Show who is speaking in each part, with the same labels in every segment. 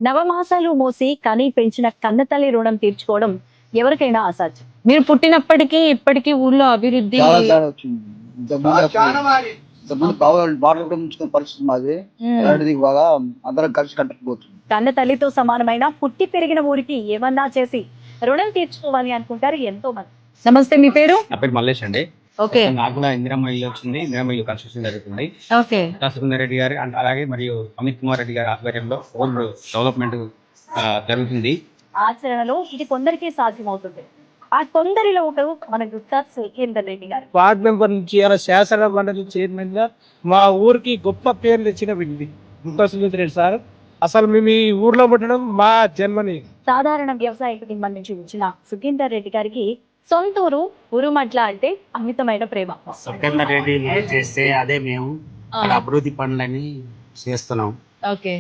Speaker 1: నవమాసాలు మోసి కని పెంచిన కన్నతల్లి రుణం తీర్చుకోవడం ఎవరికైనా అసాధ్యం.
Speaker 2: మీరు పుట్టినప్పటికీ ఇప్పటికీ ఊర్లో అభివృద్ధి
Speaker 3: చాలా తేడా వచ్చింది. ఇంతకుముందు బాగా ఉంచుకునే పరిస్థితి మాది. అలాంటిది బాగా అందరం కలిసి కట్టకపోతుంది.
Speaker 1: కన్న తల్లితో సమానమైన పుట్టి పెరిగిన ఊరికి ఏమన్నా చేసి రుణం తీర్చుకోవాలి అనుకుంటారు ఎంతో మంది.
Speaker 2: నమస్తే, మీ పేరు?
Speaker 4: నా పేరు మల్లేష్ అండి.
Speaker 2: ఓకే
Speaker 4: నాకు కూడా ఇందిరమ్మ ఇల్లు వచ్చింది. ఇందిరమ్మ ఇల్లు కన్స్ట్రక్షన్ జరుగుతుంది.
Speaker 2: ఓకే
Speaker 4: సుందర్ రెడ్డి గారు అండ్ అలాగే మరియు అమిత్ కుమార్ రెడ్డి గారి ఆధ్వర్యంలో ఓల్డ్ డెవలప్మెంట్ జరుగుతుంది.
Speaker 1: ఆచరణలో ఇది కొందరికీ సాధ్యమవుతుంది. ఆ కొందరిలో ఒకరు మన గుత్తా సుఖేందర్ రెడ్డి గారు.
Speaker 5: వార్డ్ మెంబర్ నుంచి అలా శాసన మండలి చైర్మన్ గా మా ఊరికి గొప్ప పేరు తెచ్చిన వ్యక్తి గుత్తా సుఖేందర్ రెడ్డి సార్. అసలు మేము ఈ ఊర్లో పుట్టడం మా జన్మని.
Speaker 1: సాధారణ వ్యవసాయ కుటుంబం నుంచి వచ్చిన సుఖేందర్ రెడ్డి గారికి సొంతూరు ఉరుమట్ల అంటే అమితమైన ప్రేమ.
Speaker 6: సుఖేందర్ రెడ్డి చేస్తే అదే మేము అభివృద్ధి పనులని చేస్తున్నాం.
Speaker 2: ఓకే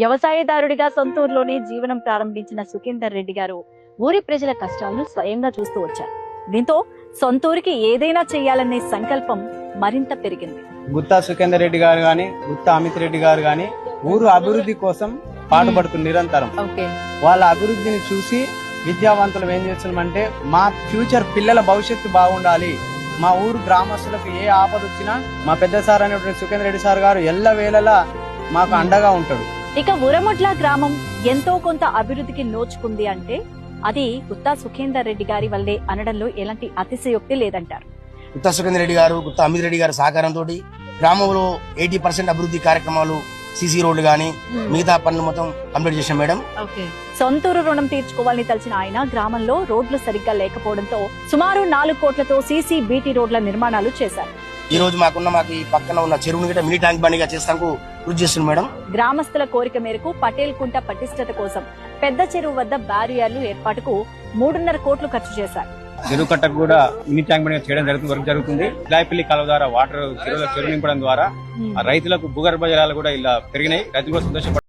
Speaker 1: వ్యవసాయదారుడిగా సొంతూరులోనే జీవనం ప్రారంభించిన సుఖేందర్ రెడ్డి గారు ఊరి ప్రజల కష్టాలను స్వయంగా చూస్తూ వచ్చారు. దీంతో సొంతూరికి ఏదైనా చేయాలనే సంకల్పం మరింత పెరిగింది.
Speaker 7: గుత్తా సుఖేందర్ రెడ్డి గారు గాని, గుత్తా అమిత్ రెడ్డి గారు గాని ఊరు అభివృద్ధి కోసం పాటుపడుతున్న నిరంతరం.
Speaker 2: ఓకే
Speaker 7: వాళ్ళ అభివృద్ధిని చూసి విద్యావంతులు ఏం చేస్తున్నామంటే మా ఫ్యూచర్ పిల్లల భవిష్యత్తు బాగుండాలి, మా ఊరు గ్రామస్తులకు ఏ ఆపద వచ్చినా మా పెద్ద సార్ అనేటువంటి సుఖేందర్ రెడ్డి సార్ గారు ఎల్లవేళలా మాకు అండగా ఉంటాడు.
Speaker 1: ఇక ఉరముట్ల గ్రామం ఎంతో కొంత అభివృద్ధికి నోచుకుంది అంటే అది గుత్తా సుఖేందర్ రెడ్డి గారి వల్లే అనడంలో ఎలాంటి అతిశయోక్తి లేదంటారు.
Speaker 8: గుత్తా సుఖేందర్ రెడ్డి గారు, గుత్తా అమిత్ రెడ్డి గారి సహకారంతో గ్రామంలో 80% అభివృద్ధి కార్యక్రమాలు, సీసీ రోడ్లు గానీ మిగతా పనులు మొత్తం కంప్లీట్ చేశాం మేడం.
Speaker 1: సొంతూరు రుణం తీర్చుకోవాలని తలచిన ఆయన గ్రామంలో రోడ్లు సరిగ్గా లేకపోవడంతో సుమారు 4 కోట్లతో సీసీ బీటీ రోడ్ల నిర్మాణాలు చేశారు.
Speaker 8: ఈ రోజు మాకు ఈ పక్కన ఉన్న చెరువుని గిట్ట మినీ ట్యాంక్ బండిగా చేస్తానికి కృషి చేస్తున్నాం మేడం.
Speaker 1: గ్రామస్తుల కోరిక మేరకు పటేల్ కుంట పటిష్టత కోసం పెద్ద చెరువు వద్ద బ్యారియర్లు ఏర్పాటుకు 3.5 కోట్లు ఖర్చు చేశారు.
Speaker 4: చెరువు కట్టకు కూడా మినీ ట్యాంక్ బండి చేయడం జరుగుతుంది. ఇలాయపల్లి కాలువ ద్వారా వాటర్ చెరువు నింపడం ద్వారా రైతులకు భూగర్భ జలాలు కూడా ఇలా పెరిగినాయి. రైతులు కూడా సంతోషపడుతున్నారు.